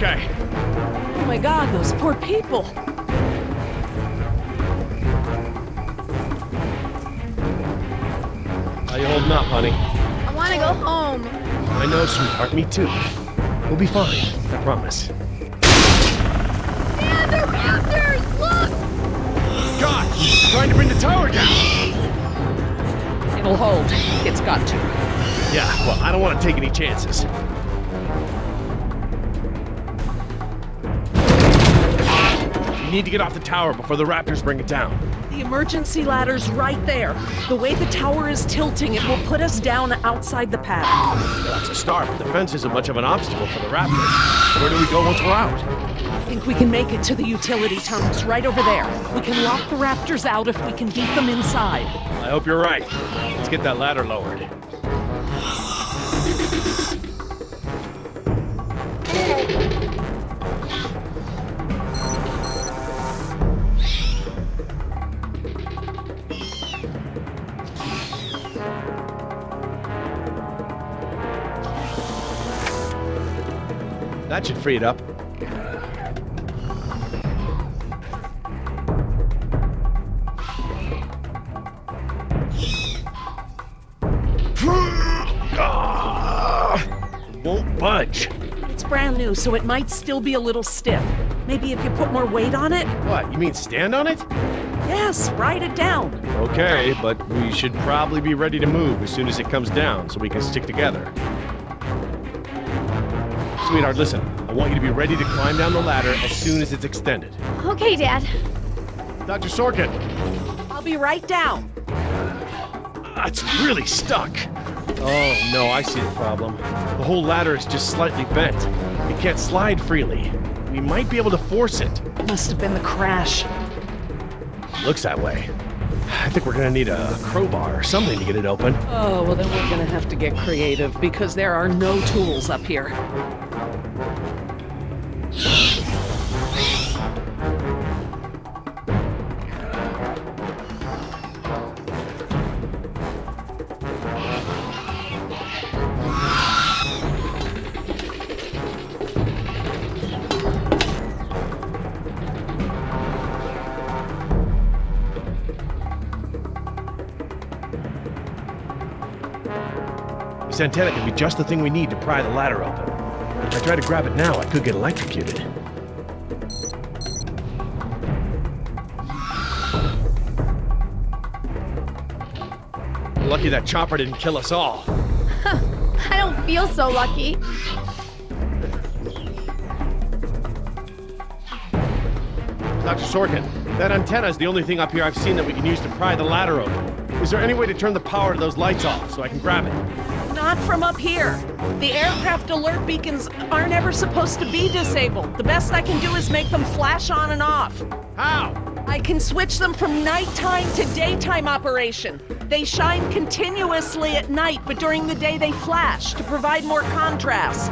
okay? Oh my God, those poor people. How you holding up, honey? I want to go home. I know, sweetheart. Me too. We'll be fine. I promise. Man, they're raptors! Look! God! Trying to bring the tower down! It'll hold. It's got to. Yeah, well, I don't want to take any chances. We need to get off the tower before the raptors bring it down. The emergency ladder's right there. The way the tower is tilting, it will put us down outside the pad. That's a start, but the fence isn't much of an obstacle for the raptors. Where do we go once we're out? I think we can make it to the utility tunnels right over there. We can lock the raptors out if we can beat them inside. I hope you're right. Let's get that ladder lowered. That should free it up. Won't budge. It's brand new, so it might still be a little stiff. Maybe if you put more weight on it? What, you mean stand on it? Yes, ride it down. Okay, but we should probably be ready to move as soon as it comes down so we can stick together. Sweetheart, listen. I want you to be ready to climb down the ladder as soon as it's extended. Okay, Dad. Dr. Sorkin! I'll be right down. It's really stuck. Oh, no, I see the problem. The whole ladder is just slightly bent. It can't slide freely. We might be able to force it. Must have been the crash. Looks that way. I think we're gonna need a crowbar or something to get it open. Oh, well then we're gonna have to get creative because there are no tools up here. This antenna could be just the thing we need to pry the ladder open. If I try to grab it now, I could get electrocuted. Lucky that chopper didn't kill us all. I don't feel so lucky. Dr. Sorkin, that antenna is the only thing up here I've seen that we can use to pry the ladder open. Is there any way to turn the power to those lights off so I can grab it? Not from up here. The aircraft alert beacons aren't ever supposed to be disabled. The best I can do is make them flash on and off. How? I can switch them from nighttime to daytime operation. They shine continuously at night, but during the day they flash to provide more contrast.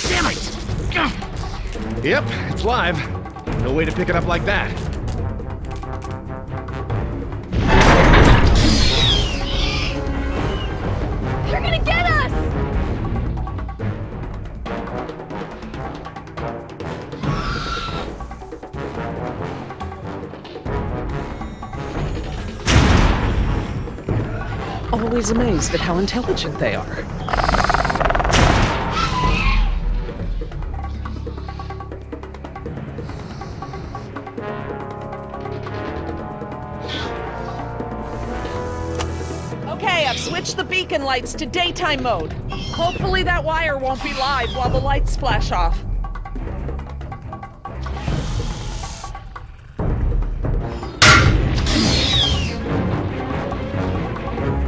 Damn it! Yep, it's live. No way to pick it up like that. They're gonna get us! Always amazed at how intelligent they are. Okay, I've switched the beacon lights to daytime mode. Hopefully that wire won't be live while the lights flash off.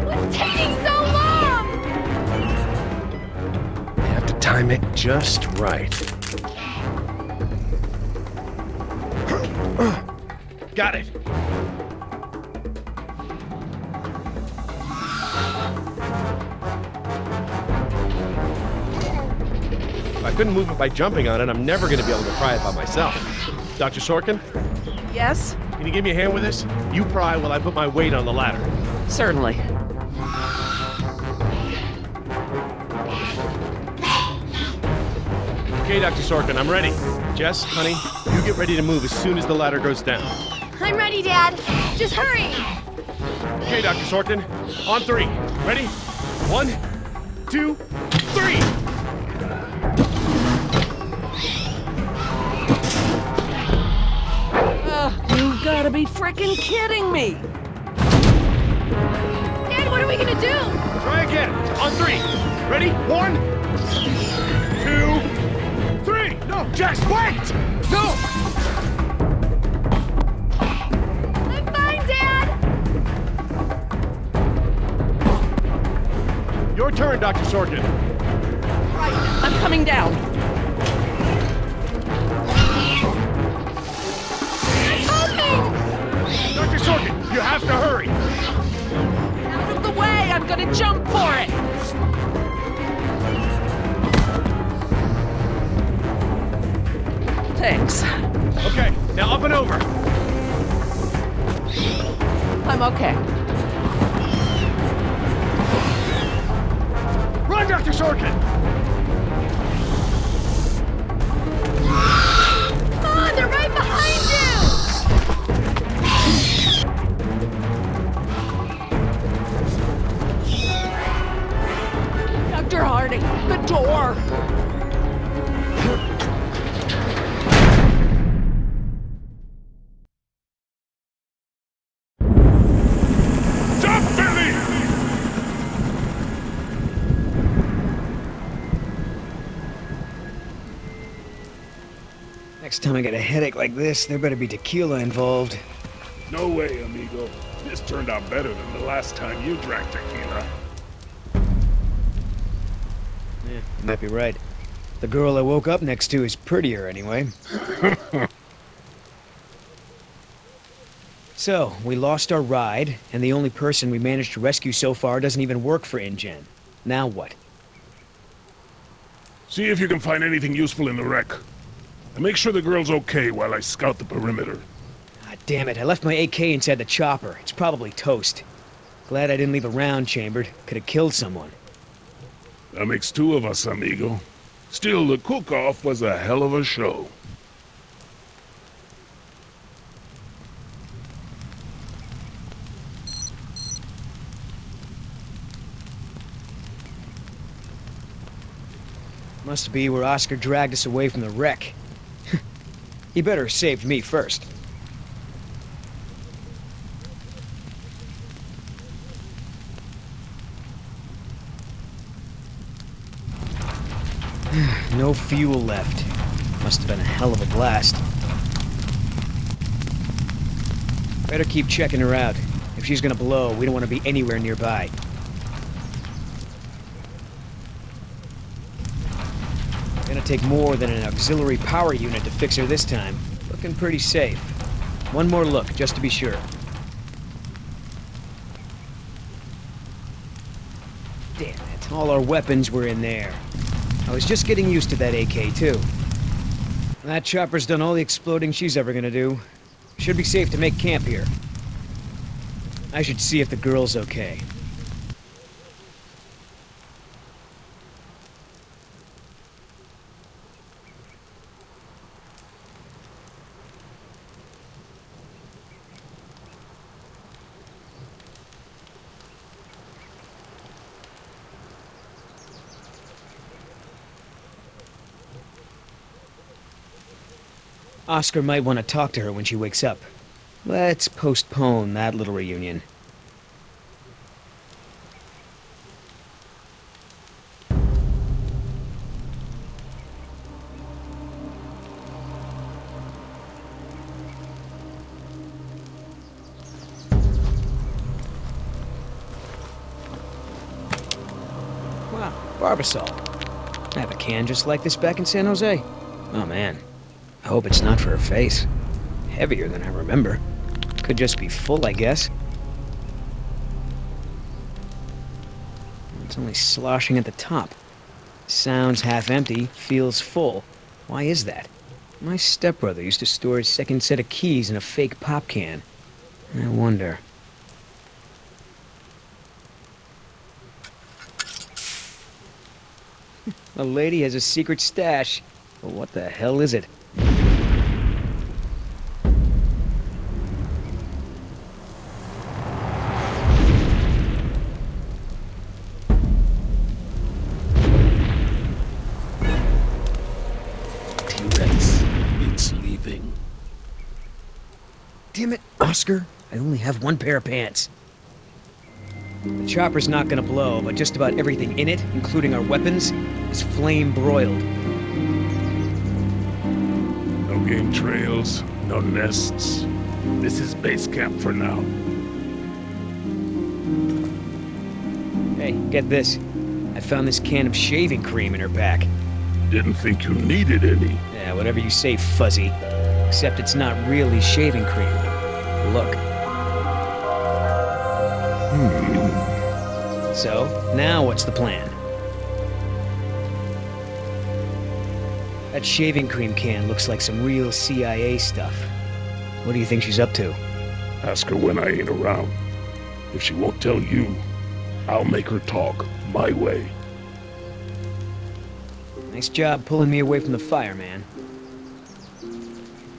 What's taking so long? I have to time it just right. Got it. If I couldn't move it by jumping on it, I'm never going to be able to pry it by myself. Dr. Sorkin, Yes? can you give me a hand with this? You pry while I put my weight on the ladder. Certainly. Okay, Dr. Sorkin, I'm ready. Jess, honey, you get ready to move as soon as the ladder goes down. I'm ready, Dad. Just hurry. Okay, Dr. Sorkin, on 3. Ready? 1, 2, 3! You gotta be frickin' kidding me! Dad, what are we gonna do? Try again. On 3. Ready? 1, 2, 3! No, Jess, wait! No! I'm fine, Dad. Your turn, Dr. Sorkin. Right, I'm coming down. Dr. Sorkin, you have to hurry. Out of the way, I'm gonna jump for it! Thanks. Okay, now up and over. I'm okay. Run, Dr. Sorkin! Come on, they're right behind you. Dr. Harding, the door! Stop, Billy! Next time I get a headache like this, there better be tequila involved. No way, amigo. This turned out better than the last time you drank tequila. Yeah, you might be right. The girl I woke up next to is prettier anyway. So, we lost our ride, and the only person we managed to rescue so far doesn't even work for InGen. Now what? See if you can find anything useful in the wreck. And make sure the girl's okay while I scout the perimeter. Ah, damn it, I left my AK inside the chopper. It's probably toast. Glad I didn't leave a round chambered. Could have killed someone. That makes 2 of us, amigo. Still, the cook-off was a hell of a show. Must be where Oscar dragged us away from the wreck. He better have saved me first. No fuel left. Must have been a hell of a blast. Better keep checking her out. If she's gonna blow, we don't want to be anywhere nearby. Gonna take more than an auxiliary power unit to fix her this time. Looking pretty safe. One more look, just to be sure. Damn it, all our weapons were in there. I was just getting used to that AK, too. That chopper's done all the exploding she's ever gonna do. Should be safe to make camp here. I should see if the girl's okay. Oscar might want to talk to her when she wakes up. Let's postpone that little reunion. Wow, Barbasol. I have a can just like this back in San Jose. Oh man. I hope it's not for her face. Heavier than I remember. Could just be full, I guess. It's only sloshing at the top. Sounds half empty, feels full. Why is that? My stepbrother used to store his second set of keys in a fake pop can. I wonder. A lady has a secret stash. Well, what the hell is it? T-Rex, it's leaving. Damn it, Oscar. I only have one pair of pants. The chopper's not gonna blow, but just about everything in it, including our weapons, is flame broiled. No game trails, no nests. This is base camp for now. Hey, get this. I found this can of shaving cream in her pack. Didn't think you needed any. Yeah, whatever you say, Fuzzy. Except it's not really shaving cream. Look. So, now what's the plan? That shaving cream can looks like some real CIA stuff. What do you think she's up to? Ask her when I ain't around. If she won't tell you, I'll make her talk my way. Nice job pulling me away from the fire, man.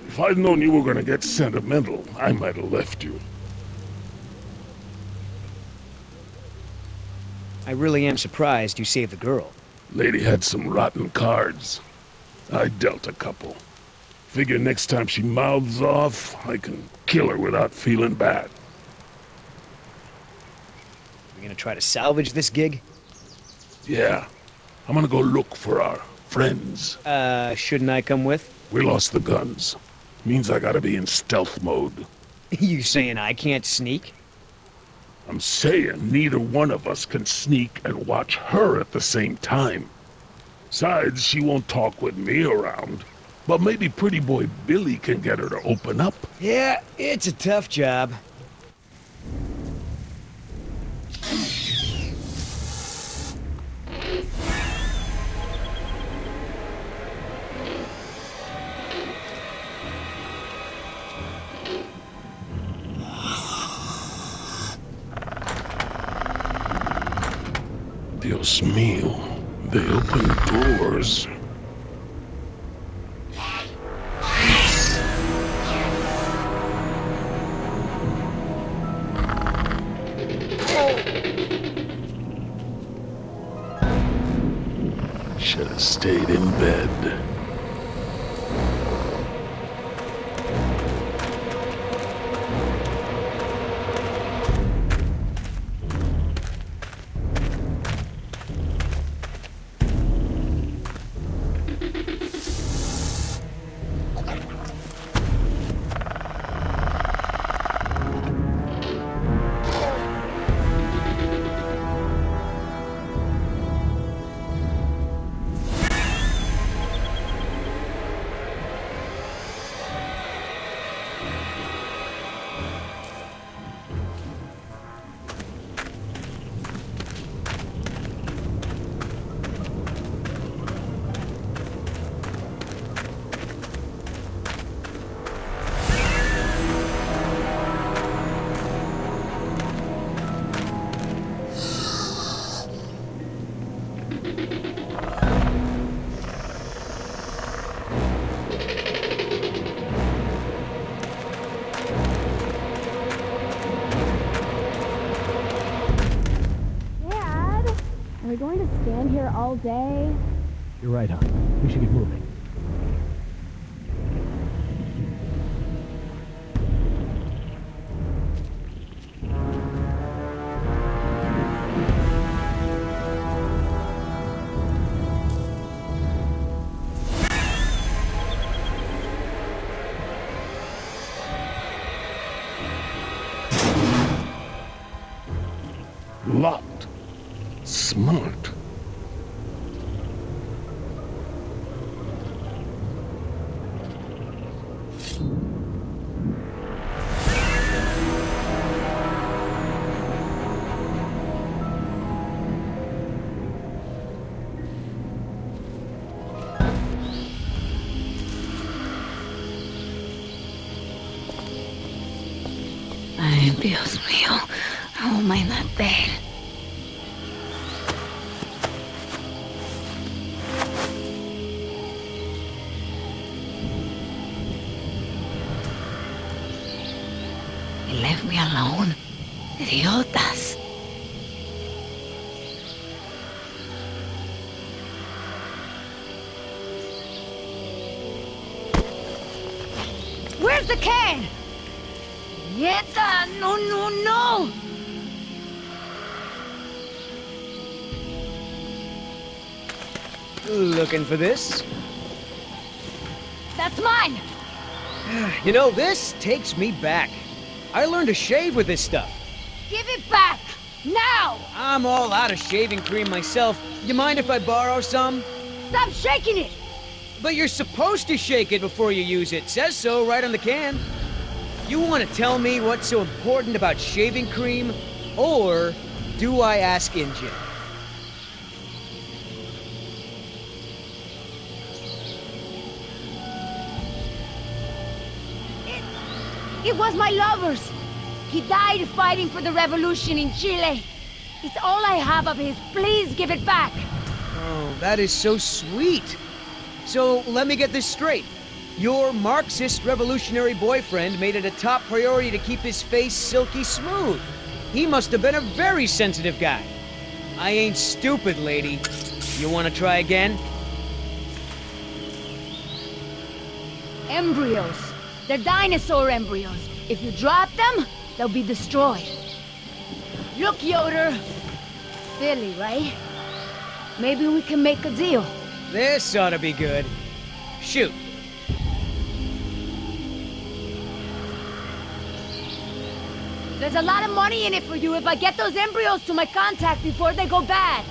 If I'd known you were gonna get sentimental, I might have left you. I really am surprised you saved the girl. Lady had some rotten cards. I dealt a couple. Figure next time she mouths off, I can kill her without feeling bad. We gonna try to salvage this gig? Yeah, I'm gonna go look for our friends. Shouldn't I come with? We lost the guns. Means I gotta be in stealth mode. You saying I can't sneak? I'm saying neither one of us can sneak and watch her at the same time. Besides, she won't talk with me around. But maybe pretty boy Billy can get her to open up. Yeah, it's a tough job. Dios mío, they open doors. Should have stayed in bed. Are we going to stand here all day? You're right, hon. We should get moving. Locked. Smart. Ay, Dios mío. How am I not there? Leave me alone. Idiotas. Where's the can? Nieta, no, no, no! Looking for this? That's mine! You know, this takes me back. I learned to shave with this stuff. Give it back! Now! I'm all out of shaving cream myself. You mind if I borrow some? Stop shaking it! But you're supposed to shake it before you use it. Says so right on the can. You want to tell me what's so important about shaving cream? Or do I ask Injin? It was my lover's. He died fighting for the revolution in Chile. It's all I have of his. Please give it back. Oh, that is so sweet. So let me get this straight. Your Marxist revolutionary boyfriend made it a top priority to keep his face silky smooth. He must have been a very sensitive guy. I ain't stupid, lady. You want to try again? Embryos. They're dinosaur embryos. If you drop them, they'll be destroyed. Look, Yoder. Philly, right? Maybe we can make a deal. This ought to be good. Shoot. There's a lot of money in it for you if I get those embryos to my contact before they go bad.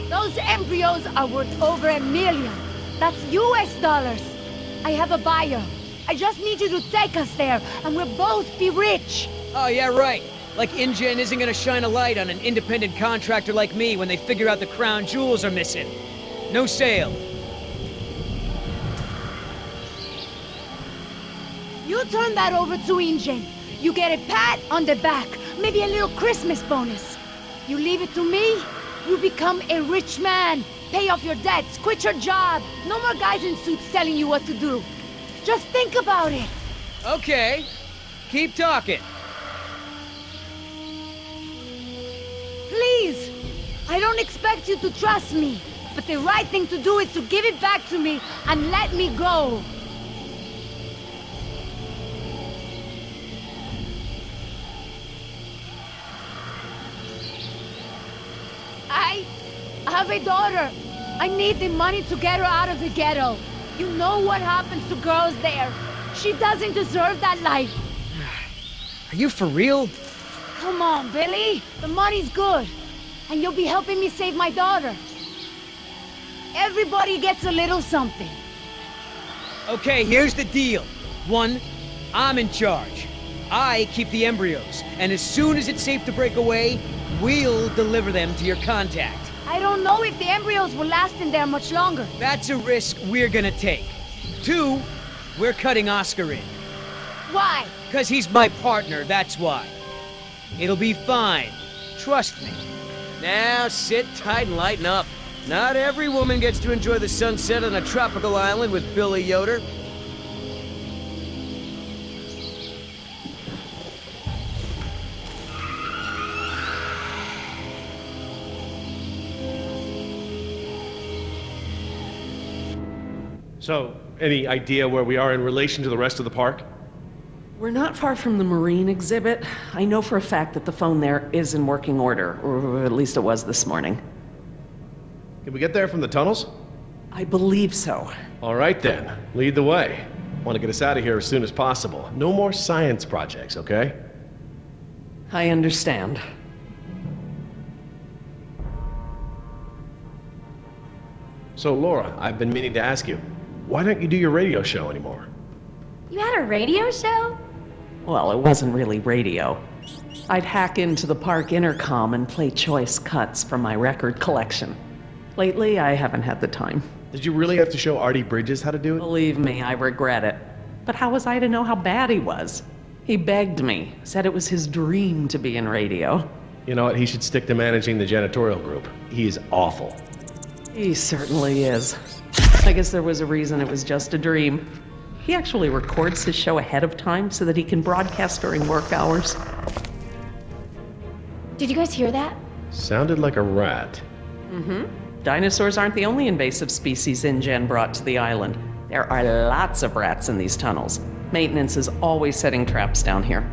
Those embryos are worth over $1 million. That's US dollars. I have a buyer. I just need you to take us there, and we'll both be rich. Oh, yeah, right. Like InGen isn't gonna shine a light on an independent contractor like me when they figure out the crown jewels are missing. No sale. You turn that over to InGen. You get a pat on the back, maybe a little Christmas bonus. You leave it to me, you become a rich man. Pay off your debts, quit your job. No more guys in suits telling you what to do. Just think about it. Okay. Keep talking. Please! I don't expect you to trust me, but the right thing to do is to give it back to me and let me go. I have a daughter. I need the money to get her out of the ghetto. You know what happens to girls there. She doesn't deserve that life. Are you for real? Come on, Billy. The money's good. And you'll be helping me save my daughter. Everybody gets a little something. Okay, here's the deal. 1, I'm in charge. I keep the embryos, and as soon as it's safe to break away, we'll deliver them to your contact. I don't know if the embryos will last in there much longer. That's a risk we're gonna take. 2, we're cutting Oscar in. Why? 'Cause he's my partner, that's why. It'll be fine. Trust me. Now sit tight and lighten up. Not every woman gets to enjoy the sunset on a tropical island with Billy Yoder. So, any idea where we are in relation to the rest of the park? We're not far from the marine exhibit. I know for a fact that the phone there is in working order, or at least it was this morning. Can we get there from the tunnels? I believe so. All right then, lead the way. Want to get us out of here as soon as possible. No more science projects, okay? I understand. So Laura, I've been meaning to ask you, why don't you do your radio show anymore? You had a radio show? Well, it wasn't really radio. I'd hack into the park intercom and play choice cuts from my record collection. Lately, I haven't had the time. Did you really have to show Artie Bridges how to do it? Believe me, I regret it. But how was I to know how bad he was? He begged me, said it was his dream to be in radio. You know what, he should stick to managing the janitorial group. He is awful. He certainly is. I guess there was a reason it was just a dream. He actually records his show ahead of time so that he can broadcast during work hours. Did you guys hear that? Sounded like a rat. Dinosaurs aren't the only invasive species InGen brought to the island. There are lots of rats in these tunnels. Maintenance is always setting traps down here.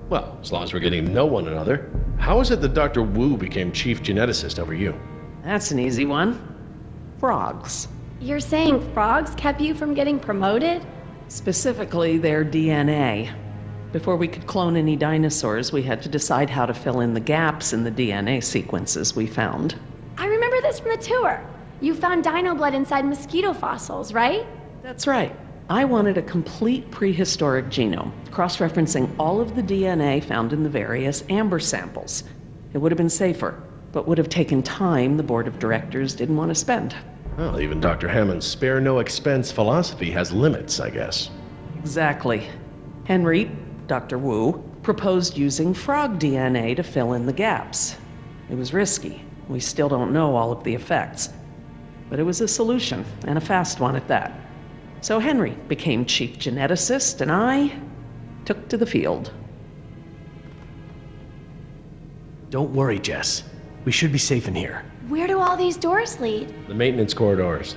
Well, as long as we're getting to know one another. How is it that Dr. Wu became chief geneticist over you? That's an easy one. Frogs. You're saying frogs kept you from getting promoted? Specifically, their DNA. Before we could clone any dinosaurs, we had to decide how to fill in the gaps in the DNA sequences we found. I remember this from the tour. You found dino blood inside mosquito fossils, right? That's right. I wanted a complete prehistoric genome, cross-referencing all of the DNA found in the various amber samples. It would have been safer, but would have taken time the board of directors didn't want to spend. Well, even Dr. Hammond's spare no expense philosophy has limits, I guess. Exactly. Henry, Dr. Wu, proposed using frog DNA to fill in the gaps. It was risky. We still don't know all of the effects. But it was a solution, and a fast one at that. So Henry became chief geneticist, and I took to the field. Don't worry, Jess. We should be safe in here. Where do all these doors lead? The maintenance corridors.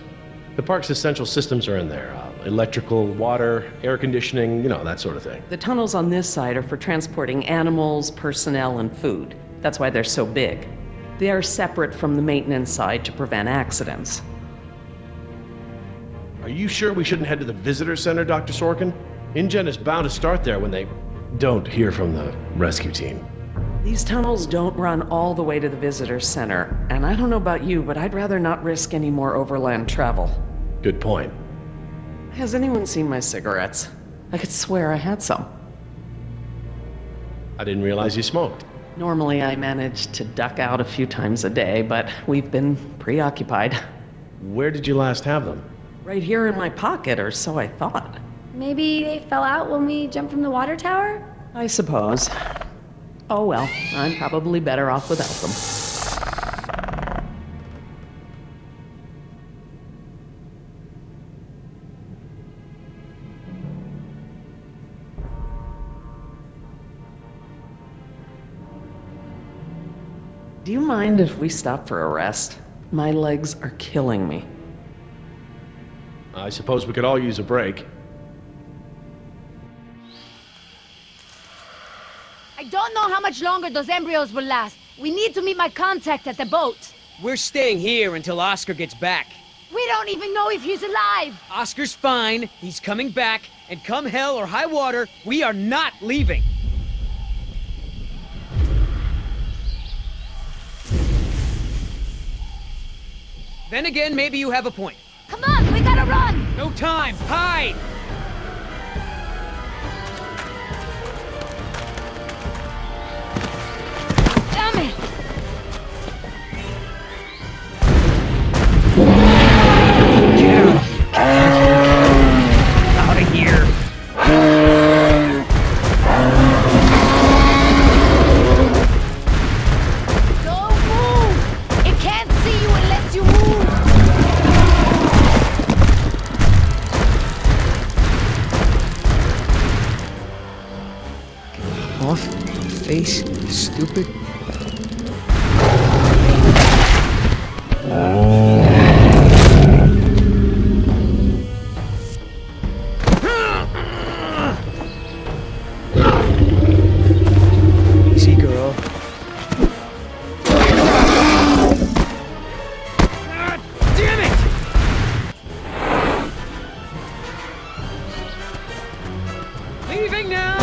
The park's essential systems are in there. Electrical, water, air conditioning, that sort of thing. The tunnels on this side are for transporting animals, personnel, and food. That's why they're so big. They are separate from the maintenance side to prevent accidents. Are you sure we shouldn't head to the visitor center, Dr. Sorkin? InGen is bound to start there when they don't hear from the rescue team. These tunnels don't run all the way to the visitor center, and I don't know about you, but I'd rather not risk any more overland travel. Good point. Has anyone seen my cigarettes? I could swear I had some. I didn't realize you smoked. Normally I manage to duck out a few times a day, but we've been preoccupied. Where did you last have them? Right here in my pocket, or so I thought. Maybe they fell out when we jumped from the water tower? I suppose. Oh well, I'm probably better off without them. Do you mind if we stop for a rest? My legs are killing me. I suppose we could all use a break. I don't know how much longer those embryos will last. We need to meet my contact at the boat. We're staying here until Oscar gets back. We don't even know if he's alive. Oscar's fine, he's coming back, and come hell or high water, we are not leaving. Then again, maybe you have a point. Come on, we gotta run! No time, hide! Damn it! Get out of here! Don't move! It can't see you unless you move! Off, face, stupid. Easy, girl. Ah, damn it! Leaving now!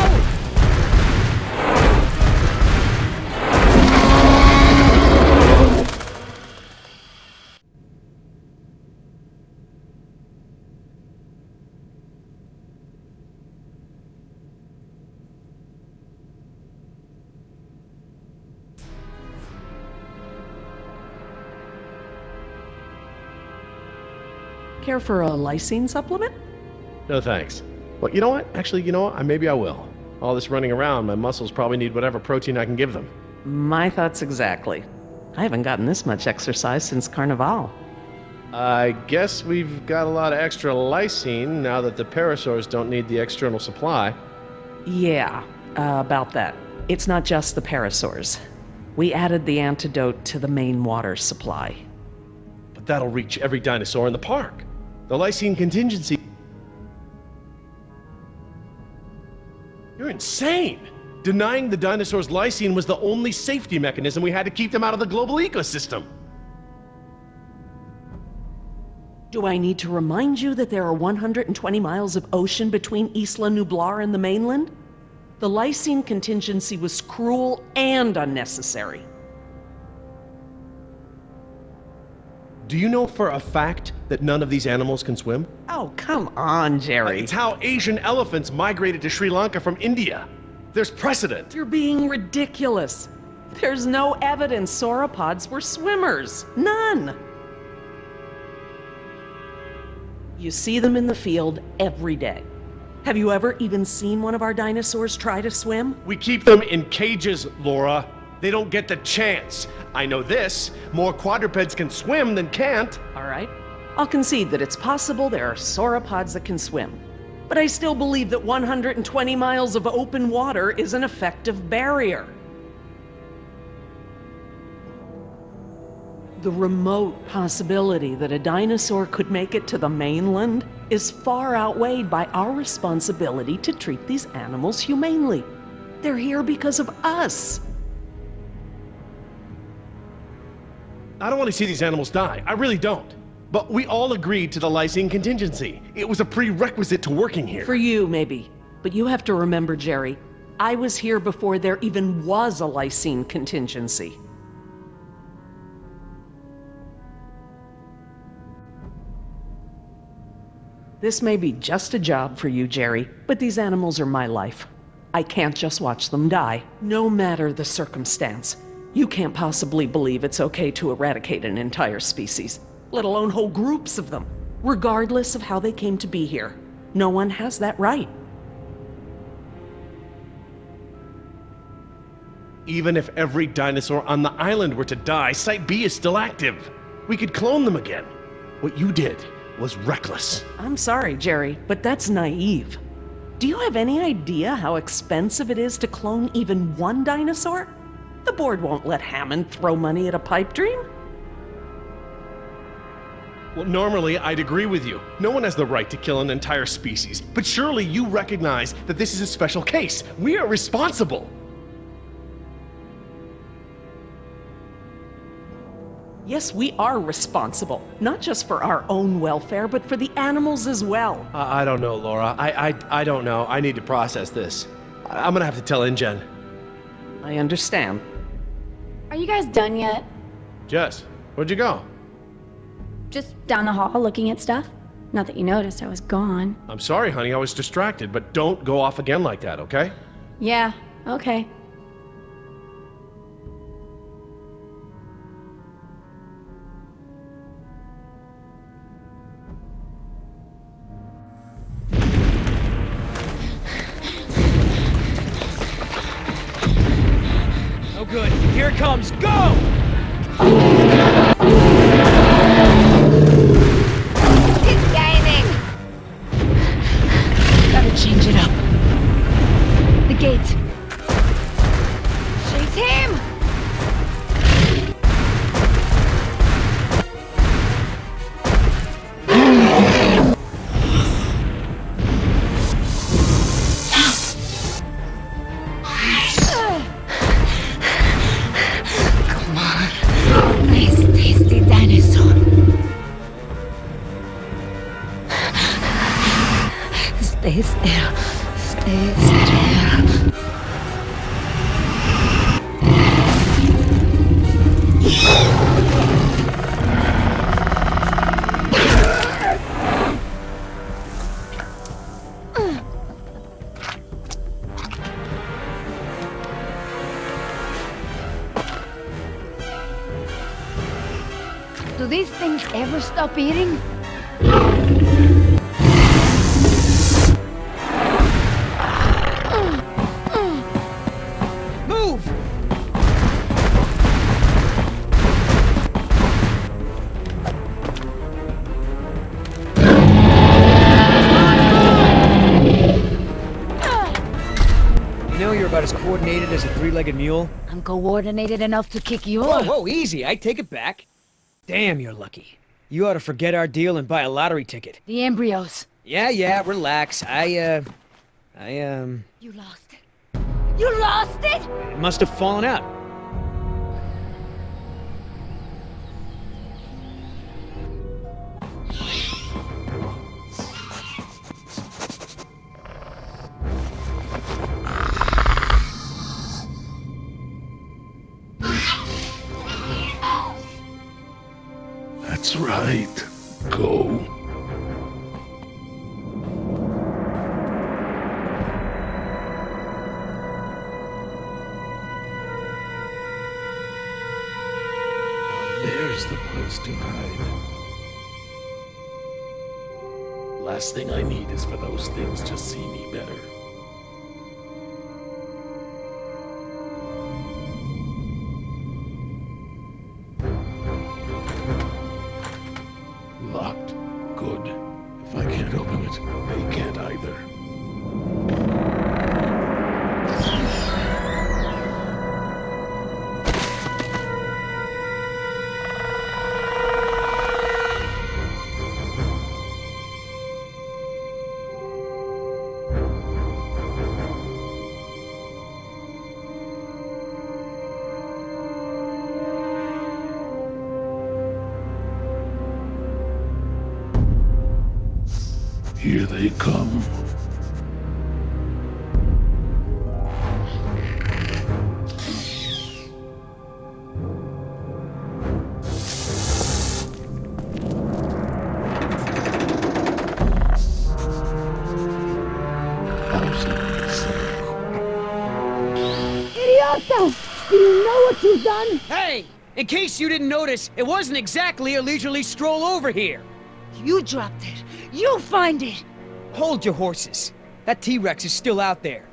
Care for a lysine supplement? No thanks. Well, you know what? Actually, maybe I will. All this running around, my muscles probably need whatever protein I can give them. My thoughts exactly. I haven't gotten this much exercise since Carnival. I guess we've got a lot of extra lysine now that the parasaurs don't need the external supply. Yeah, about that. It's not just the parasaurs. We added the antidote to the main water supply. But that'll reach every dinosaur in the park. The lysine contingency... You're insane! Denying the dinosaurs lysine was the only safety mechanism we had to keep them out of the global ecosystem. Do I need to remind you that there are 120 miles of ocean between Isla Nublar and the mainland? The lysine contingency was cruel and unnecessary. Do you know for a fact that none of these animals can swim? Oh, come on, Jerry. It's how Asian elephants migrated to Sri Lanka from India. There's precedent. You're being ridiculous. There's no evidence sauropods were swimmers. None. You see them in the field every day. Have you ever even seen one of our dinosaurs try to swim? We keep them in cages, Laura. They don't get the chance. I know this. More quadrupeds can swim than can't. All right. I'll concede that it's possible there are sauropods that can swim. But I still believe that 120 miles of open water is an effective barrier. The remote possibility that a dinosaur could make it to the mainland is far outweighed by our responsibility to treat these animals humanely. They're here because of us. I don't want to see these animals die. I really don't. But we all agreed to the lysine contingency. It was a prerequisite to working here. For you, maybe. But you have to remember, Jerry, I was here before there even was a lysine contingency. This may be just a job for you, Jerry, but these animals are my life. I can't just watch them die, no matter the circumstance. You can't possibly believe it's okay to eradicate an entire species, let alone whole groups of them, regardless of how they came to be here. No one has that right. Even if every dinosaur on the island were to die, Site B is still active. We could clone them again. What you did was reckless. I'm sorry, Jerry, but that's naive. Do you have any idea how expensive it is to clone even one dinosaur? The board won't let Hammond throw money at a pipe dream. Well, normally I'd agree with you. No one has the right to kill an entire species. But surely you recognize that this is a special case. We are responsible. Yes, we are responsible, not just for our own welfare, but for the animals as well. I don't know, Laura. I don't know. I need to process this. I'm gonna have to tell InGen. I understand. Are you guys done yet? Jess, where'd you go? Just down the hall looking at stuff? Not that you noticed I was gone. I'm sorry, honey. I was distracted, but don't go off again like that, okay? Yeah, okay. Oh good, here it comes, go! It's gaining! Gotta change it up. The gate. Chase him! Come on. Nice, tasty dinosaur. Stay still. Stay still. Do these things ever stop eating? Move! You know you're about as coordinated as a three-legged mule? I'm coordinated enough to kick you Whoa, off. whoa, easy. I take it back. Damn, you're lucky. You ought to forget our deal and buy a lottery ticket. The embryos. Yeah, relax. You lost it. You lost it? It must have fallen out. That's right. Go. There's the place to hide. Last thing I need is for those things to see me better. Locked. Good. If I can't open it, they can't either. Here they come. Idiota! Do you know what you've done? Hey! In case you didn't notice, it wasn't exactly a leisurely stroll over here. You dropped it. You find it. Hold your horses. That T-Rex is still out there.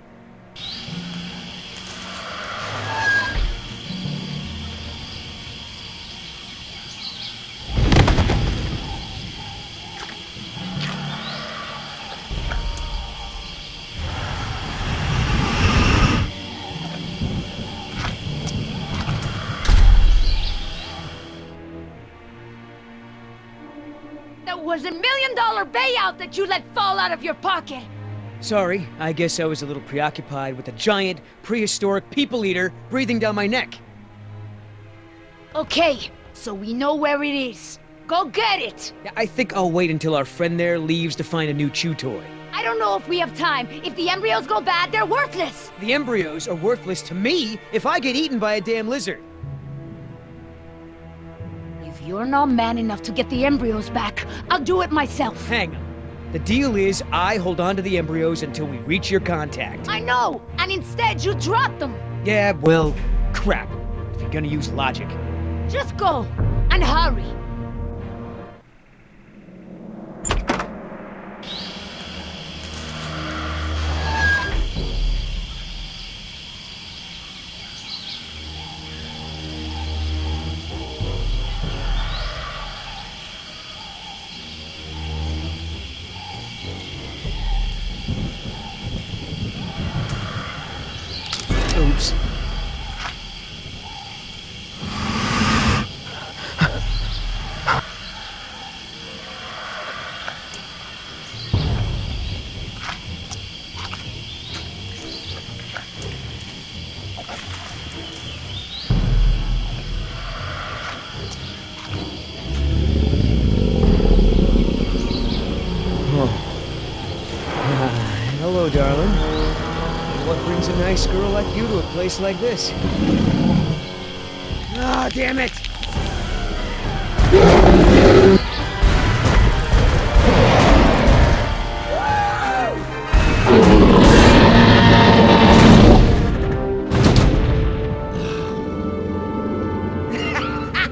That was $1 million payout that you let fall out of your pocket. Sorry, I guess I was a little preoccupied with a giant, prehistoric people eater breathing down my neck. Okay, so we know where it is. Go get it! I think I'll wait until our friend there leaves to find a new chew toy. I don't know if we have time. If the embryos go bad, they're worthless! The embryos are worthless to me if I get eaten by a damn lizard. If you're not man enough to get the embryos back, I'll do it myself. Hang on. The deal is I hold on to the embryos until we reach your contact. I know, and instead you drop them. Yeah, well, crap. If you're gonna use logic. Just go, and hurry. Oops. Hello, darling. What brings a nice girl like you to a place like this? Ah, damn it!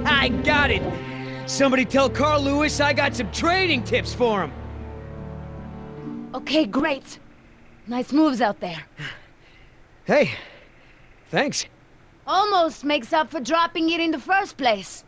I got it! Somebody tell Carl Lewis I got some trading tips for him! Okay, great. Nice moves out there. Hey, thanks. Almost makes up for dropping it in the first place.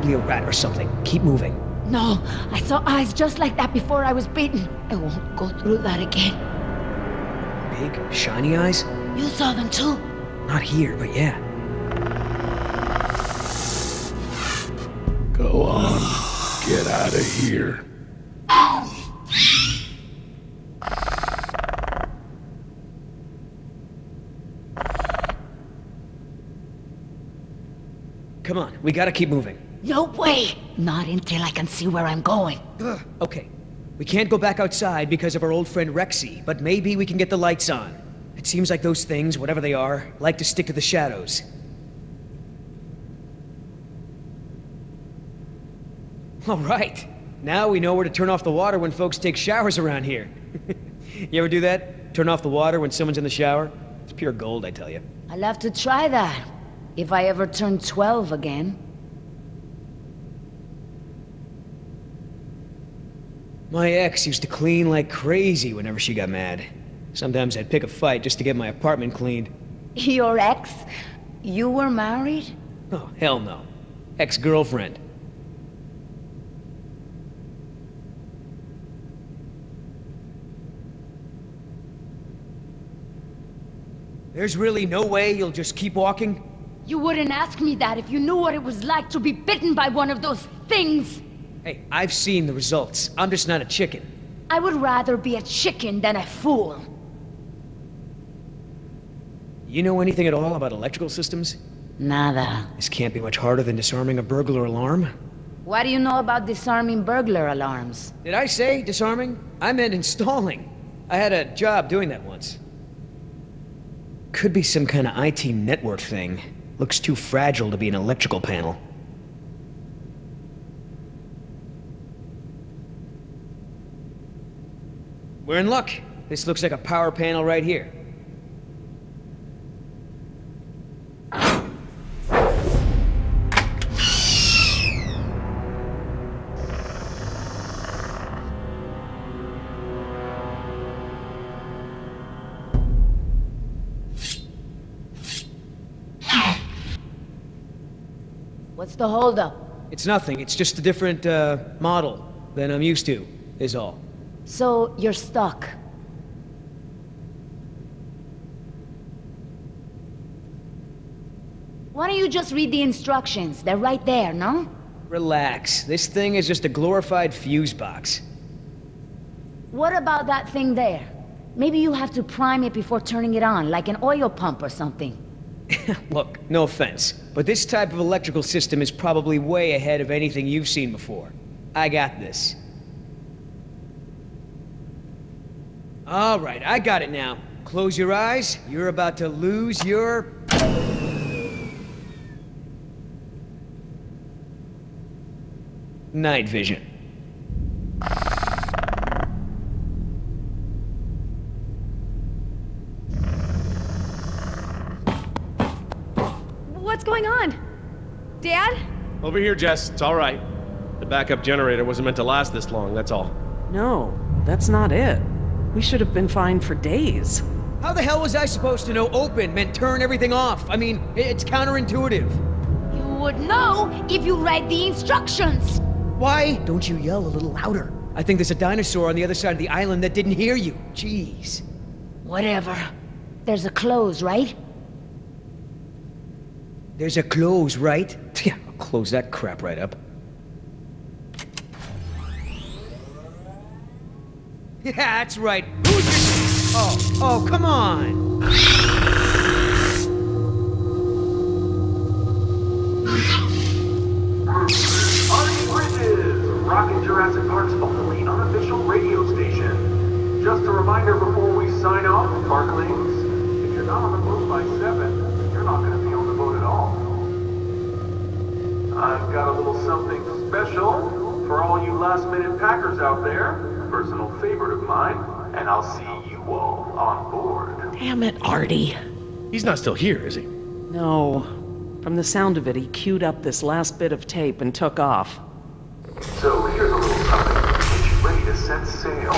probably a rat or something. Keep moving. No, I saw eyes just like that before I was bitten. I won't go through that again. Big, shiny eyes? You saw them too? Not here, but yeah. Go on. Get out of here. Come on, we gotta keep moving. No way! Not until I can see where I'm going. Okay, we can't go back outside because of our old friend Rexy, but maybe we can get the lights on. It seems like those things, whatever they are, like to stick to the shadows. All right, now we know where to turn off the water when folks take showers around here. You ever do that? Turn off the water when someone's in the shower? It's pure gold, I tell you. I'll have to try that. If I ever turn 12 again. My ex used to clean like crazy whenever she got mad. Sometimes I'd pick a fight just to get my apartment cleaned. Your ex? You were married? Oh, hell no. Ex-girlfriend. There's really no way you'll just keep walking? You wouldn't ask me that if you knew what it was like to be bitten by one of those things. Hey, I've seen the results. I'm just not a chicken. I would rather be a chicken than a fool. You know anything at all about electrical systems? Nada. This can't be much harder than disarming a burglar alarm. What do you know about disarming burglar alarms? Did I say disarming? I meant installing. I had a job doing that once. Could be some kind of IT network thing. Looks too fragile to be an electrical panel. We're in luck. This looks like a power panel right here. What's the holdup? It's nothing. It's just a different, model than I'm used to, is all. So, you're stuck. Why don't you just read the instructions? They're right there, no? Relax. This thing is just a glorified fuse box. What about that thing there? Maybe you have to prime it before turning it on, like an oil pump or something. Look, no offense, but this type of electrical system is probably way ahead of anything you've seen before. I got this. All right, I got it now. Close your eyes. You're about to lose your... night vision. What's going on? Dad? Over here, Jess. It's all right. The backup generator wasn't meant to last this long, that's all. No, that's not it. We should have been fine for days. How the hell was I supposed to know open meant turn everything off? I mean, it's counterintuitive. You would know if you read the instructions! Why don't you yell a little louder? I think there's a dinosaur on the other side of the island that didn't hear you. Jeez. Whatever. There's a close, right? There's a close, right? Yeah, I'll close that crap right up. Yeah, that's right. Who's this? Oh, come on. Rockin' Jurassic Park's only unofficial radio station. Just a reminder before we sign off, Parklings, if you're not on the boat by 7, you're not going to be on the boat at all. I've got a little something special for all you last-minute packers out there, a personal favorite of mine, and I'll see you all on board. Damn it, Artie. He's not still here, is he? No. From the sound of it, he queued up this last bit of tape and took off. So here's a little something to get you ready to set sail.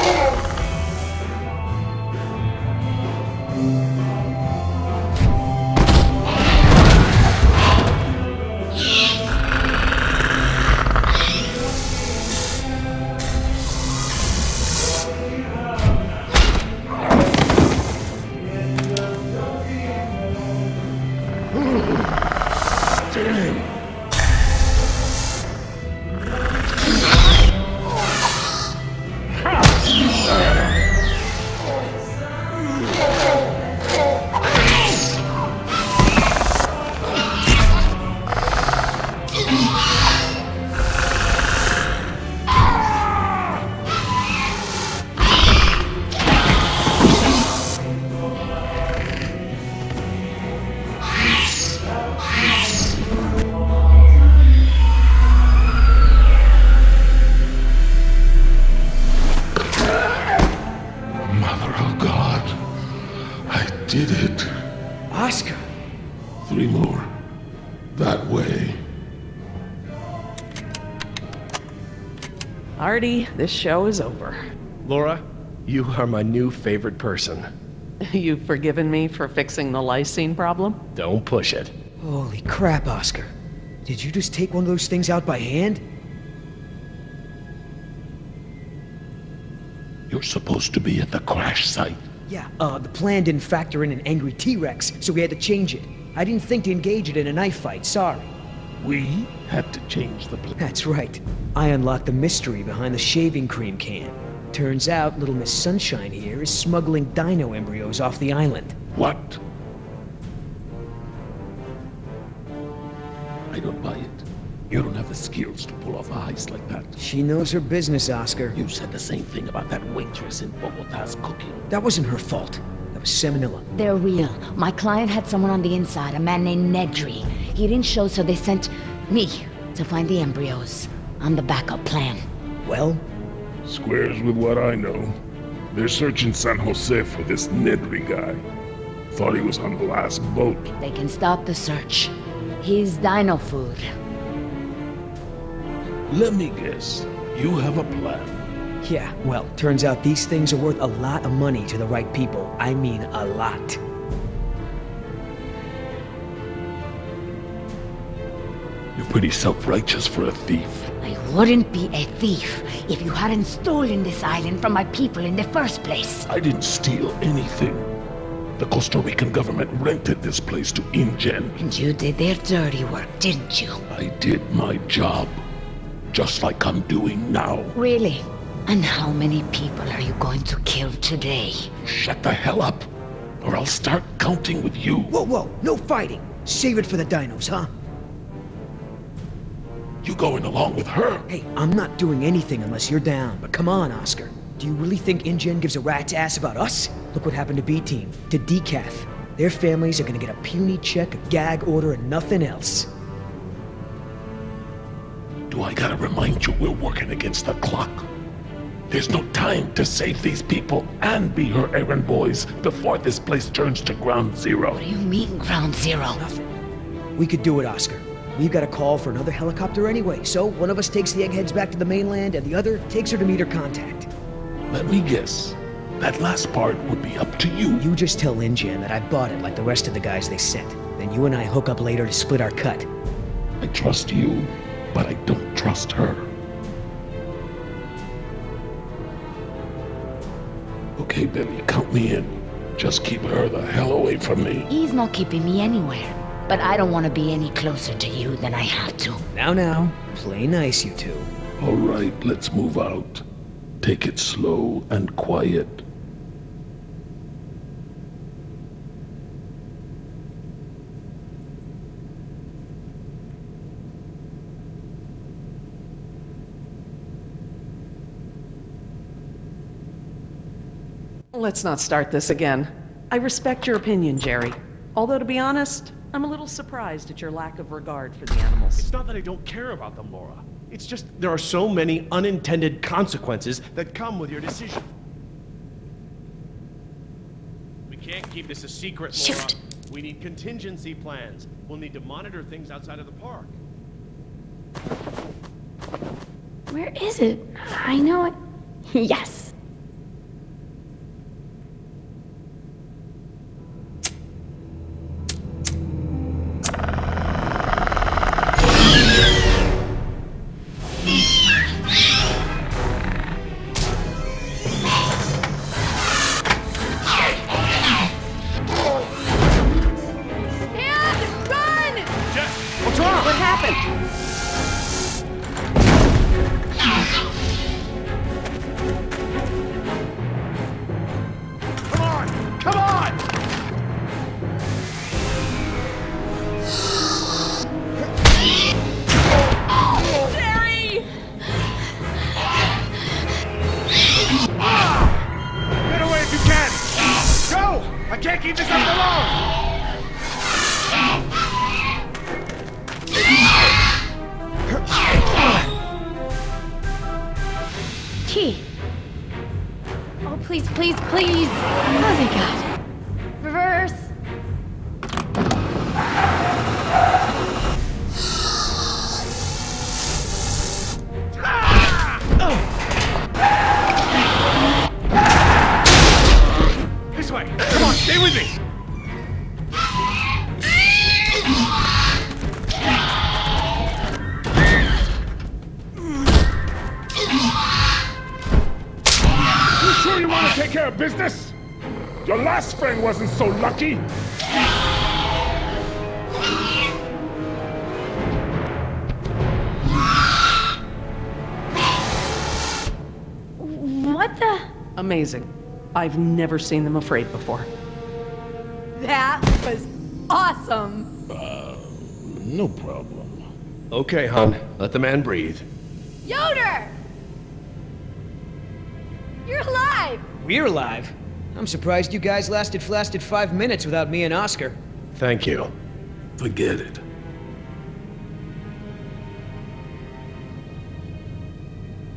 Artie, this show is over. Laura, you are my new favorite person. You've forgiven me for fixing the lysine problem? Don't push it. Holy crap, Oscar. Did you just take one of those things out by hand? You're supposed to be at the crash site. Yeah, the plan didn't factor in an angry T-Rex, so we had to change it. I didn't think to engage it in a knife fight, sorry. We had to change the plan. That's right. I unlocked the mystery behind the shaving cream can. Turns out Little Miss Sunshine here is smuggling dino embryos off the island. What? I don't buy it. You don't have the skills to pull off a heist like that. She knows her business, Oscar. You said the same thing about that waitress in Bogota's cooking. That wasn't her fault. That was Seminilla. They're real. My client had someone on the inside, a man named Nedry. He didn't show, so they sent me to find the embryos. I'm the backup plan. Well? Squares with what I know. They're searching San Jose for this Nedry guy. Thought he was on the last boat. They can stop the search. He's dino food. Let me guess. You have a plan. Yeah, well, turns out these things are worth a lot of money to the right people. I mean, a lot. You're pretty self-righteous for a thief. I wouldn't be a thief if you hadn't stolen this island from my people in the first place. I didn't steal anything. The Costa Rican government rented this place to InGen. And you did their dirty work, didn't you? I did my job. Just like I'm doing now. Really? And how many people are you going to kill today? Shut the hell up, or I'll start counting with you. Whoa, whoa, no fighting. Save it for the dinos, huh? You going along with her? Hey, I'm not doing anything unless you're down, but come on, Oscar. Do you really think InGen gives a rat's ass about us? Look what happened to B-Team, to Decaf. Their families are gonna get a puny check, a gag order, and nothing else. Do I gotta remind you we're working against the clock? There's no time to save these people and be her errand boys before this place turns to ground zero. What do you mean, Ground Zero? Nothing. We could do it, Oscar. We've got a call for another helicopter anyway, so one of us takes the eggheads back to the mainland and the other takes her to meet her contact. Let me guess. That last part would be up to you. You just tell InGen that I bought it like the rest of the guys they sent. Then you and I hook up later to split our cut. I trust you, but I don't trust her. Okay, Billy, count me in. Just keep her the hell away from me. He's not keeping me anywhere. But I don't want to be any closer to you than I have to. Now, play nice, you two. All right, let's move out. Take it slow and quiet. Let's not start this again. I respect your opinion, Jerry. Although, to be honest, I'm a little surprised at your lack of regard for the animals. It's not that I don't care about them, Laura. It's just there are so many unintended consequences that come with your decision. We can't keep this a secret, Laura. Shoot. We need contingency plans. We'll need to monitor things outside of the park. Where is it? I know it. Yes. What happened? Come on! Come on! Jerry! Get away if you can! Go! I can't keep this up alone! Key. Oh, please, please, please. Oh, thank God. Reverse. Ah! business? Your last friend wasn't so lucky. What the? Amazing. I've never seen them afraid before. That was awesome. No problem. Okay, hon. Let the man breathe. Yoder! You're alive! We're alive. I'm surprised you guys lasted 5 minutes without me and Oscar. Thank you. Forget it.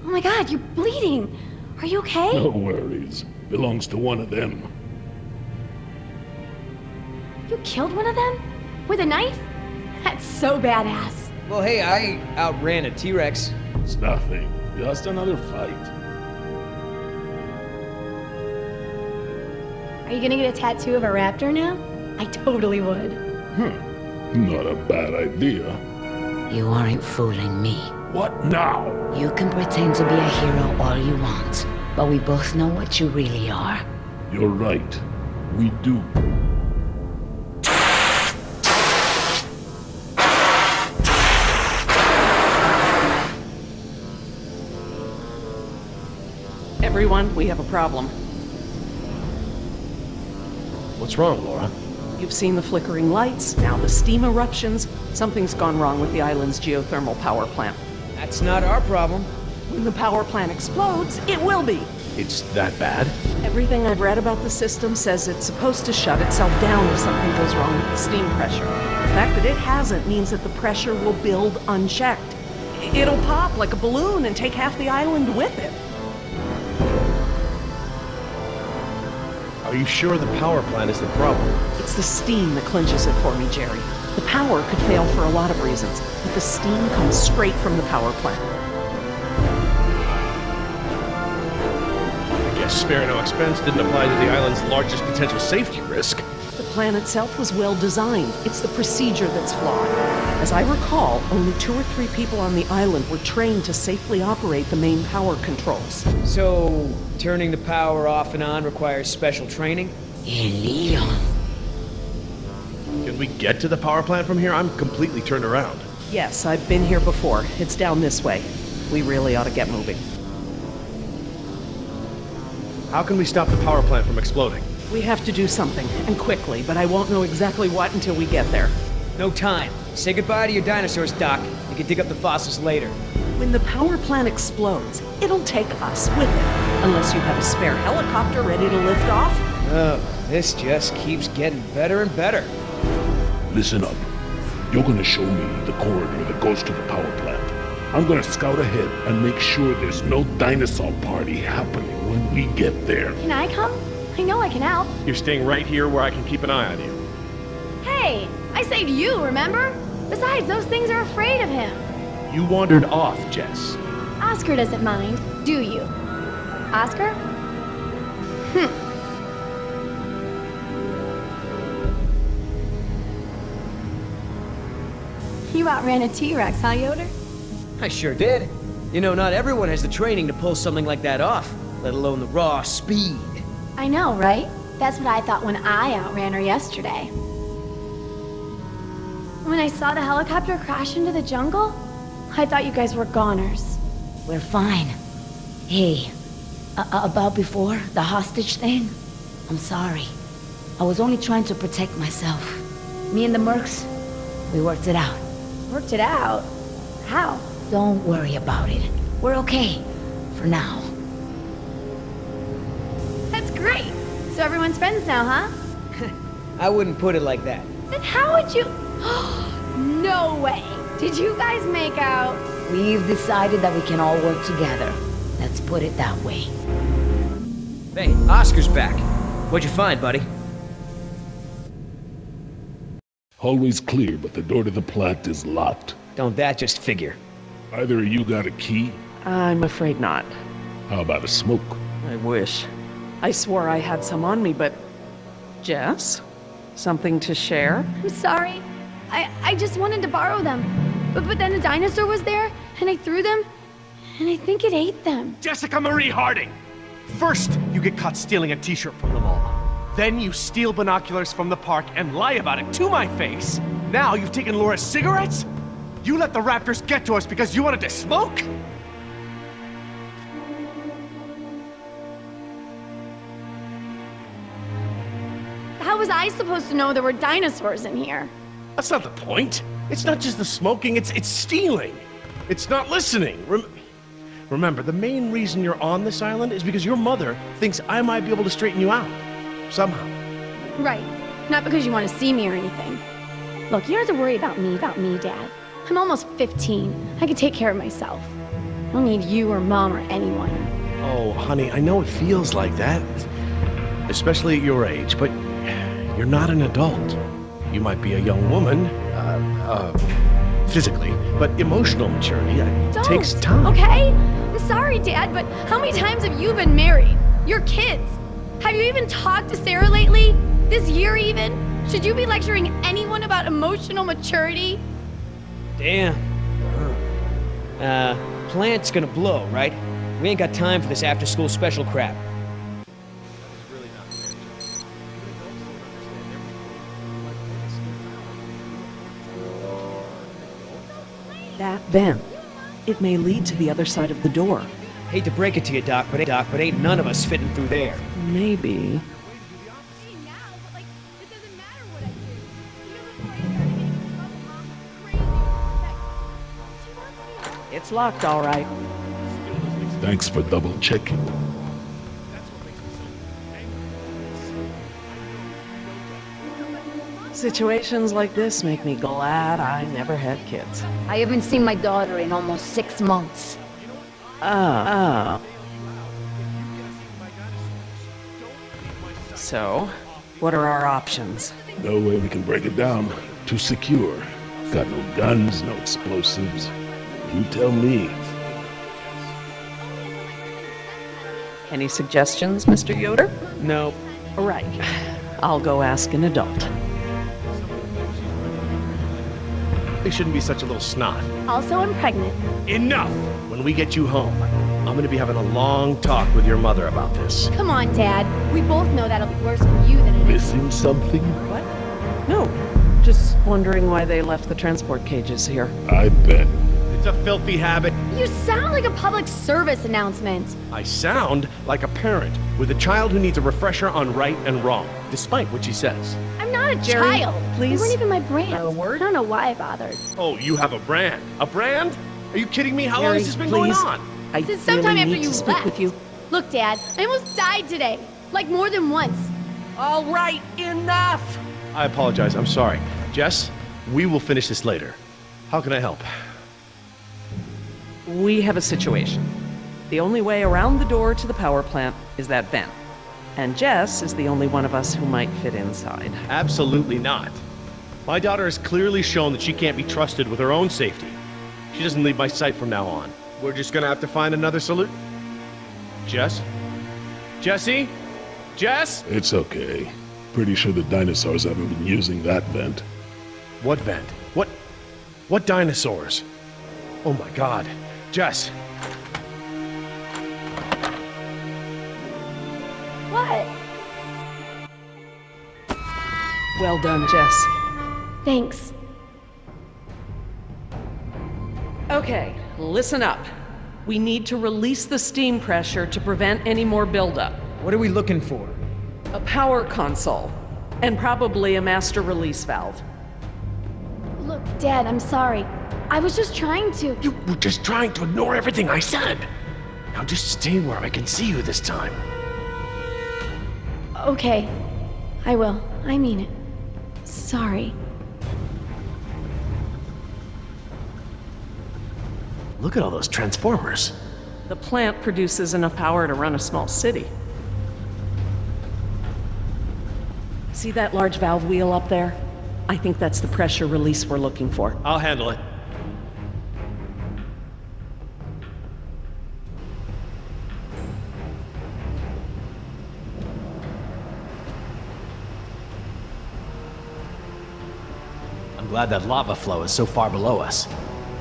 Oh my god, you're bleeding. Are you okay? No worries. Belongs to one of them. You killed one of them? With a knife? That's so badass. Well, hey, I outran a T-Rex. It's nothing. Just another fight. Are you gonna get a tattoo of a raptor now? I totally would. Not a bad idea. You aren't fooling me. What now? You can pretend to be a hero all you want, but we both know what you really are. You're right. We do. Everyone, we have a problem. What's wrong, Laura? You've seen the flickering lights, now the steam eruptions. Something's gone wrong with the island's geothermal power plant. That's not our problem. When the power plant explodes, it will be. It's that bad? Everything I've read about the system says it's supposed to shut itself down if something goes wrong with the steam pressure. The fact that it hasn't means that the pressure will build unchecked. It'll pop like a balloon and take half the island with it. Are you sure the power plant is the problem? It's the steam that clinches it for me, Jerry. The power could fail for a lot of reasons, but the steam comes straight from the power plant. I guess spare no expense didn't apply to the island's largest potential safety risk. The plan itself was well designed. It's the procedure that's flawed. As I recall, only 2 or 3 people on the island were trained to safely operate the main power controls. So, turning the power off and on requires special training? In Leon. Can we get to the power plant from here? I'm completely turned around. Yes, I've been here before. It's down this way. We really ought to get moving. How can we stop the power plant from exploding? We have to do something, and quickly, but I won't know exactly what until we get there. No time. Say goodbye to your dinosaurs, Doc. You can dig up the fossils later. When the power plant explodes, it'll take us with it. Unless you have a spare helicopter ready to lift off. Oh, this just keeps getting better and better. Listen up. You're gonna show me the corridor that goes to the power plant. I'm gonna scout ahead and make sure there's no dinosaur party happening when we get there. Can I come? I know I can help. You're staying right here where I can keep an eye on you. Hey, I saved you, remember? Besides, those things are afraid of him. You wandered off, Jess. Oscar doesn't mind, do you? Oscar? You outran a T-Rex, huh, Yoder? I sure did. You know, not everyone has the training to pull something like that off, let alone the raw speed. I know, right? That's what I thought when I outran her yesterday. When I saw the helicopter crash into the jungle, I thought you guys were goners. We're fine. Hey, about before, the hostage thing? I'm sorry. I was only trying to protect myself. Me and the mercs, we worked it out. Worked it out? How? Don't worry about it. We're okay. For now. That's great. So everyone's friends now, huh? I wouldn't put it like that. Then how would you... No way! Did you guys make out? We've decided that we can all work together. Let's put it that way. Hey, Oscar's back. What'd you find, buddy? Always clear, but the door to the plant is locked. Don't that just figure? Either of you got a key? I'm afraid not. How about a smoke? I wish. I swore I had some on me, but... Jess? Something to share? I'm sorry. I just wanted to borrow them. But then a dinosaur was there, and I threw them, and I think it ate them. Jessica Marie Harding! First, you get caught stealing a t-shirt from the mall. Then you steal binoculars from the park and lie about it to my face. Now you've taken Laura's cigarettes? You let the raptors get to us because you wanted to smoke? How was I supposed to know there were dinosaurs in here? That's not the point. It's not just the smoking, it's stealing. It's not listening. Remember, the main reason you're on this island is because your mother thinks I might be able to straighten you out. Somehow. Right. Not because you want to see me or anything. Look, you don't have to worry about me, Dad. I'm almost 15. I can take care of myself. I don't need you or Mom or anyone. Oh, honey, I know it feels like that. Especially at your age, but you're not an adult. You might be a young woman, physically, but emotional maturity takes time. Okay? I'm sorry, Dad, but how many times have you been married? Your kids. Have you even talked to Sarah lately? This year even? Should you be lecturing anyone about emotional maturity? Damn. Plant's gonna blow, right? We ain't got time for this after-school special crap. That vent. It may lead to the other side of the door. Hate to break it to you, Doc, but ain't none of us fitting through there. Maybe. It's locked, all right. Thanks for double checking. Situations like this make me glad I never had kids. I haven't seen my daughter in almost 6 months. So, what are our options? No way we can break it down. Too secure. Got no guns, no explosives. You tell me. Any suggestions, Mr. Yoder? No. All right. I'll go ask an adult. They shouldn't be such a little snot. Also, I'm pregnant. Enough! When we get you home, I'm gonna be having a long talk with your mother about this. Come on, Dad. We both know that'll be worse for you than it is. Missing something? What? No. Just wondering why they left the transport cages here. I bet. It's a filthy habit. You sound like a public service announcement. I sound like a parent with a child who needs a refresher on right and wrong, despite what she says. I'm not a Jerry, child. please. You weren't even my brand. A word? I don't know why I bothered. Oh, you have a brand? A brand? Are you kidding me? How long Jerry, has this been please. going on? I Since sometime really after need you to speak left. with you. Look, Dad, I almost died today. Like more than once. All right, enough! I apologize. I'm sorry. Jess, we will finish this later. How can I help? We have a situation. The only way around the door to the power plant is that vent. And Jess is the only one of us who might fit inside. Absolutely not. My daughter has clearly shown that she can't be trusted with her own safety. She doesn't leave my sight from now on. We're just gonna have to find another solution. Jess? Jessie? Jess? It's okay. Pretty sure the dinosaurs haven't been using that vent. What vent? What dinosaurs? Oh my god. Jess. What? Well done, Jess. Thanks. Okay, listen up. We need to release the steam pressure to prevent any more buildup. What are we looking for? A power console, and probably a master release valve. Look, Dad, I'm sorry. I was just trying to. You were just trying to ignore everything I said. Now just stay where I can see you this time. Okay. I will. I mean it. Sorry. Look at all those transformers. The plant produces enough power to run a small city. See that large valve wheel up there? I think that's the pressure release we're looking for. I'll handle it. I'm glad that lava flow is so far below us.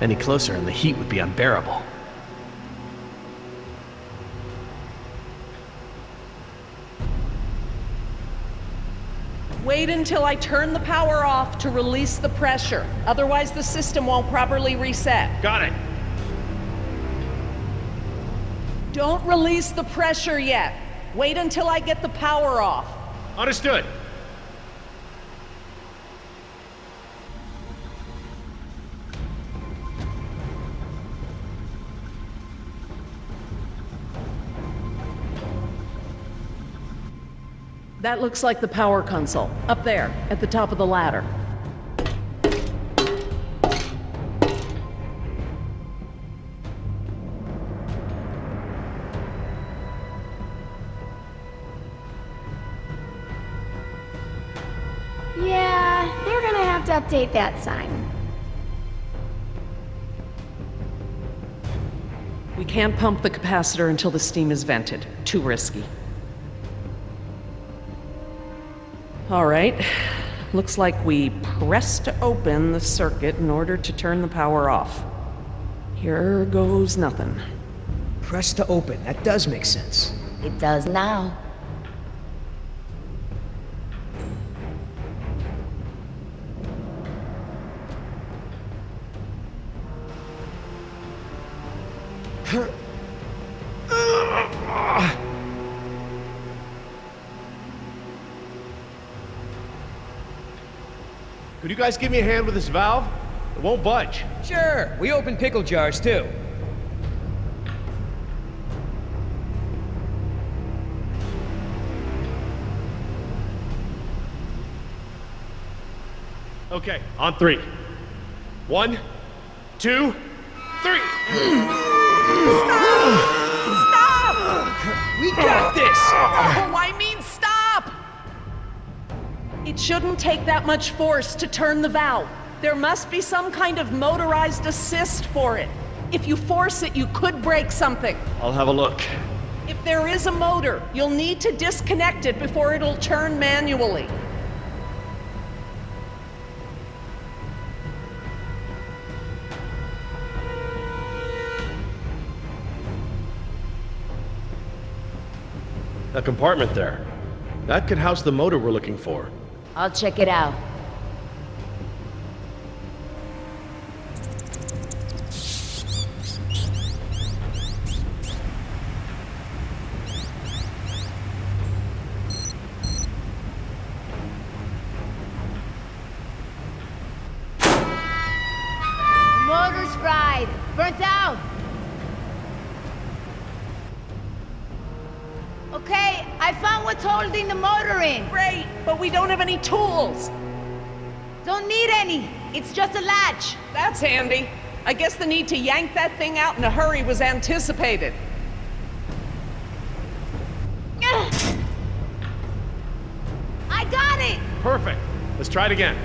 Any closer and the heat would be unbearable. Wait until I turn the power off to release the pressure. Otherwise, the system won't properly reset. Got it. Don't release the pressure yet. Wait until I get the power off. Understood. That looks like the power console, up there, at the top of the ladder. Yeah, they're gonna have to update that sign. We can't pump the capacitor until the steam is vented. Too risky. All right. Looks like we pressed to open the circuit in order to turn the power off. Here goes nothing. Press to open. That does make sense. It does now. Could you guys give me a hand with this valve? It won't budge. Sure, we open pickle jars too. Okay, on 3. 1, 2, 3. We got this! Oh, I mean, stop! It shouldn't take that much force to turn the valve. There must be some kind of motorized assist for it. If you force it, you could break something. I'll have a look. If there is a motor, you'll need to disconnect it before it'll turn manually. That compartment there. That could house the motor we're looking for. I'll check it out. Motor's fried. Burnt out. Okay, I found what's holding the motor in. Great, but we don't have any tools. Don't need any. It's just a latch. That's handy. I guess the need to yank that thing out in a hurry was anticipated. I got it! Perfect. Let's try it again.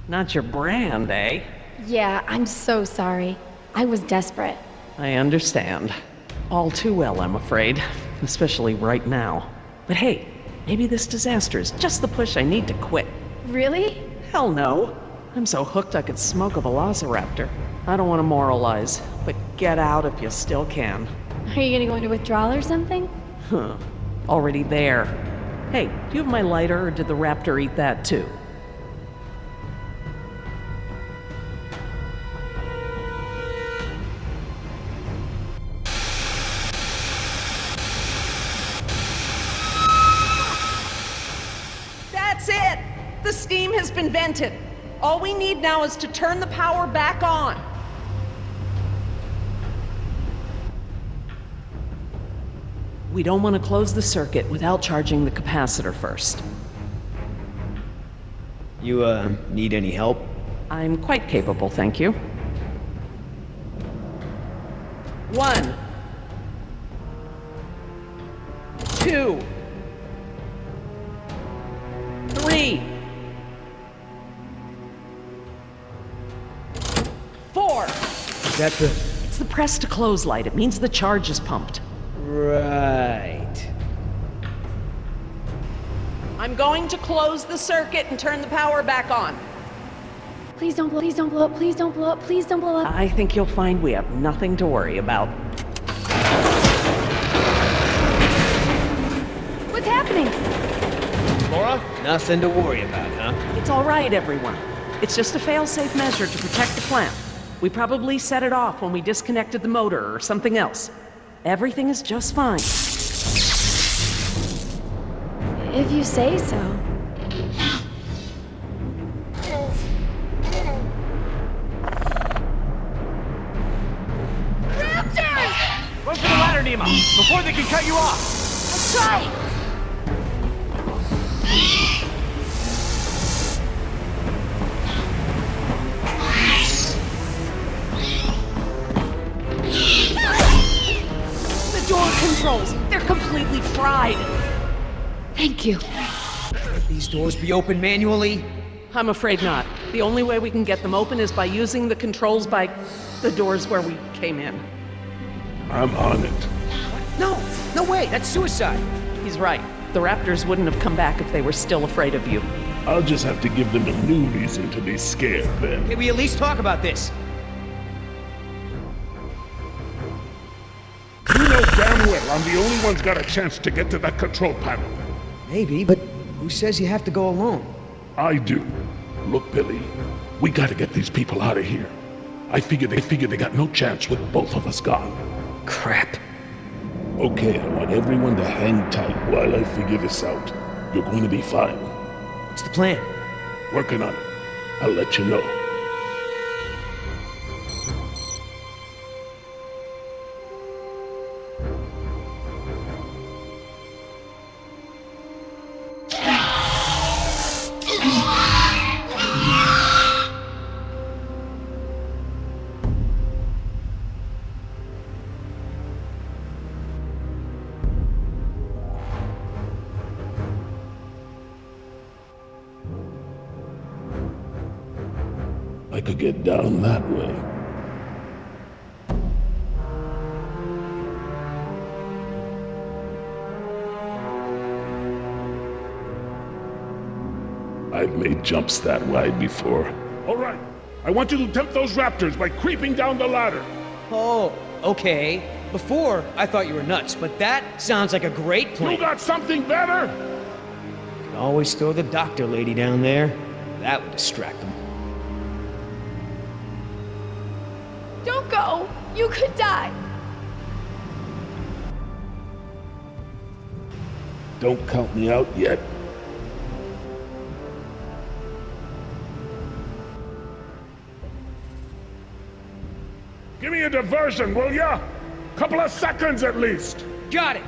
Not your brand, eh? Yeah, I'm so sorry. I was desperate. I understand. All too well, I'm afraid. Especially right now. But hey, maybe this disaster is just the push I need to quit. Really? Hell no. I'm so hooked I could smoke a velociraptor. I don't want to moralize, but get out if you still can. Are you gonna go into withdrawal or something? Huh. Already there. Hey, do you have my lighter, or did the raptor eat that too? That's it! The steam has been vented. All we need now is to turn the power back on. We don't want to close the circuit without charging the capacitor first. You, need any help? I'm quite capable, thank you. 1, 2, 3, 4. Is that the... It's the press to close light. It means the charge is pumped. Right. I'm going to close the circuit and turn the power back on. Please don't blow up, please don't blow up, please don't blow up. I think you'll find we have nothing to worry about. happening? Laura? Nothing to worry about, huh? It's all right, everyone. It's just a fail-safe measure to protect the plant. We probably set it off when we disconnected the motor or something else. Everything is just fine. If you say so. Raptors! Run for the ladder, Nemo, before they can cut you off! Let's try! The door controls, they're completely fried. Thank you. These doors be open manually? I'm afraid not. The only way we can get them open is by using the controls by the doors where we came in. I'm on it. No, no way, that's suicide. He's right. The Raptors wouldn't have come back if they were still afraid of you. I'll just have to give them a new reason to be scared then. Can we at least talk about this? You know damn well I'm the only one's got a chance to get to that control panel. Maybe, but who says you have to go alone? I do. Look, Billy, we gotta get these people out of here. I figure they got no chance with both of us gone. Crap. Okay, I want everyone to hang tight while I figure this out. You're going to be fine. What's the plan? Working on it. I'll let you know. I could get down that way. I've made jumps that wide before. All right, I want you to tempt those raptors by creeping down the ladder. Oh, okay. Before, I thought you were nuts, but that sounds like a great plan. You got something better? Could always throw the doctor lady down there. That would distract them. Don't go! You could die! Don't count me out yet. Give me a diversion, will ya? Couple of seconds at least. Got it!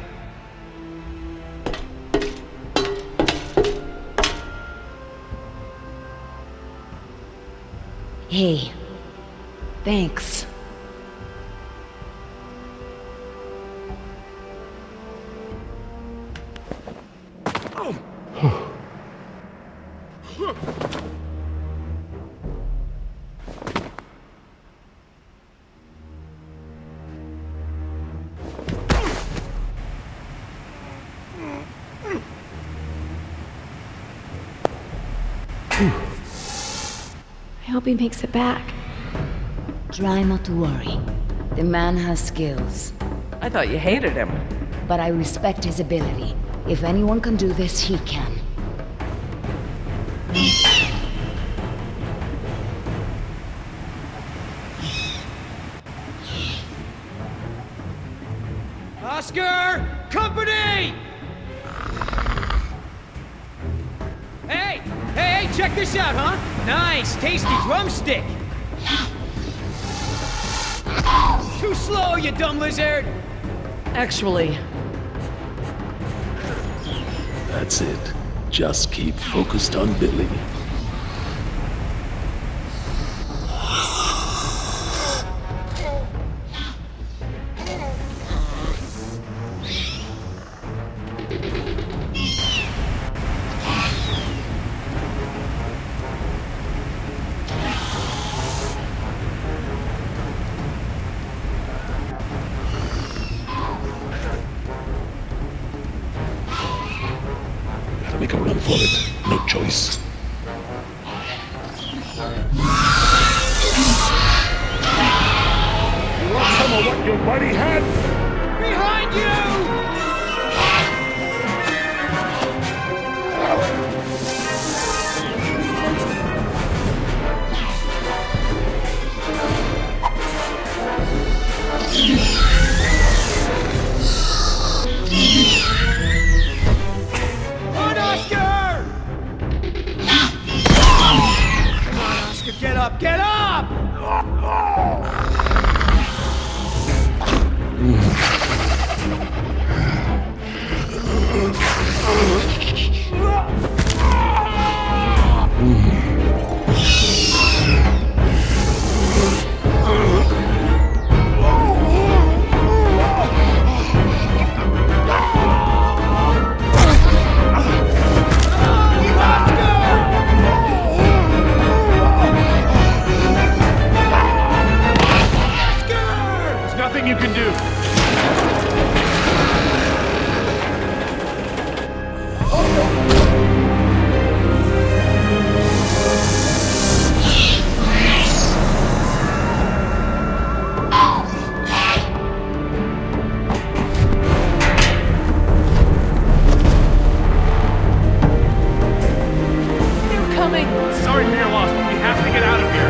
Hey, thanks. I hope he makes it back. Try not to worry. The man has skills. I thought you hated him. But I respect his ability. If anyone can do this, he can. Oscar! Company! Hey! Hey, check this out, huh? Nice, tasty drumstick! Too slow, you dumb lizard! Actually, That's it. Just keep focused on Billy. Gotta make a run for it. No choice. You want some of what your buddy had? Behind you! up! Get up! You can do. They're coming! Sorry for your loss, but we have to get out of here.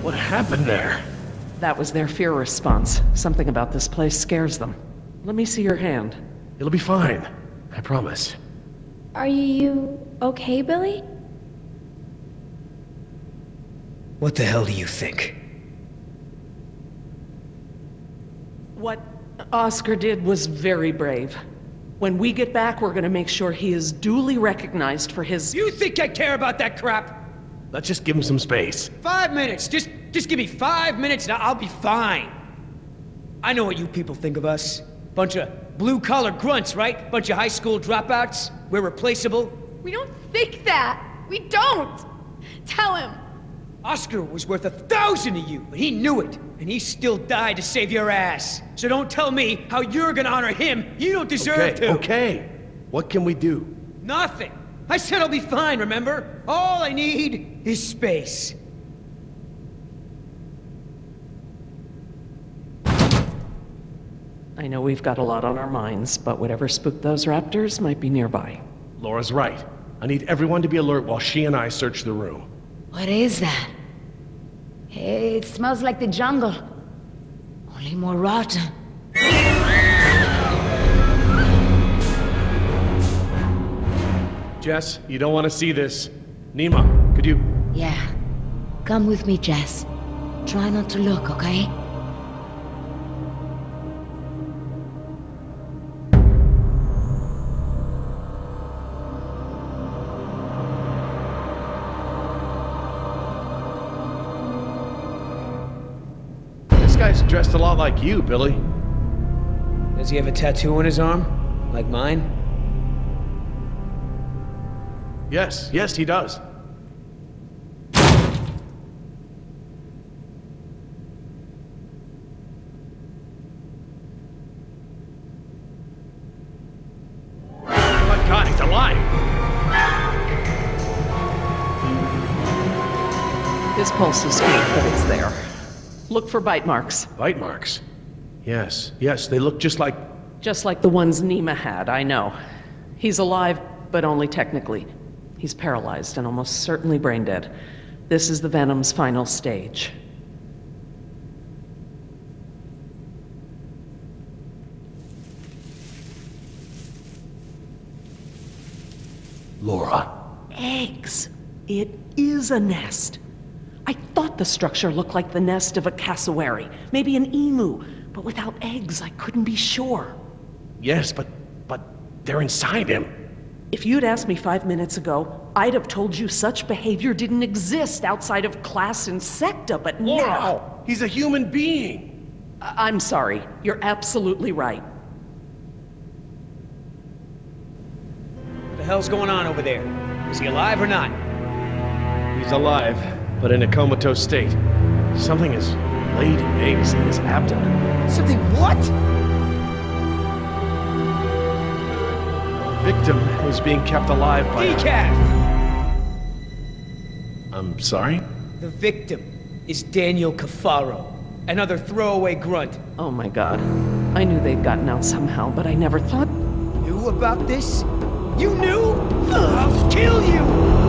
What happened there? That was their fear response. Something about this place scares them. Let me see your hand. It'll be fine. I promise. Are you okay, Billy? What the hell do you think? What Oscar did was very brave. When we get back, we're gonna make sure he is duly recognized for his... You think I care about that crap? Let's just give him some space. 5 minutes! Just give me 5 minutes and I'll be fine. I know what you people think of us. Bunch of blue-collar grunts, right? Bunch of high school dropouts. We're replaceable. We don't think that. We don't. Tell him. Oscar was worth 1,000 of you, and he knew it. And he still died to save your ass. So don't tell me how you're gonna honor him. You don't deserve to. Okay. What can we do? Nothing. I said I'll be fine, remember? All I need is space. I know we've got a lot on our minds, but whatever spooked those raptors might be nearby. Laura's right. I need everyone to be alert while she and I search the room. What is that? It smells like the jungle. Only more rotten. Jess, you don't want to see this. Nima, could you... Yeah. Come with me, Jess. Try not to look, okay? This guy's dressed a lot like you, Billy. Does he have a tattoo on his arm? Like mine? Yes, he does. Oh my God, he's alive! His pulse is weak, but it's there. Look for bite marks. Bite marks? Yes, they look just like... Just like the ones Nima had, I know. He's alive, but only technically. He's paralyzed and almost certainly brain dead. This is the Venom's final stage. Laura. Eggs. It is a nest. I thought the structure looked like the nest of a cassowary, maybe an emu, but without eggs, I couldn't be sure. Yes, but they're inside him. If you'd asked me 5 minutes ago, I'd have told you such behavior didn't exist outside of class Insecta, but Laura, now... he's a human being. I'm sorry. You're absolutely right. What the hell's going on over there? Is he alive or not? He's alive, but in a comatose state. Something has laid eggs in his abdomen. Something what? Victim is being kept alive by... Decaf! I'm sorry? The victim is Daniel Cafaro, another throwaway grunt. Oh my god. I knew they'd gotten out somehow, but I never thought... Knew about this? You knew? I'll kill you!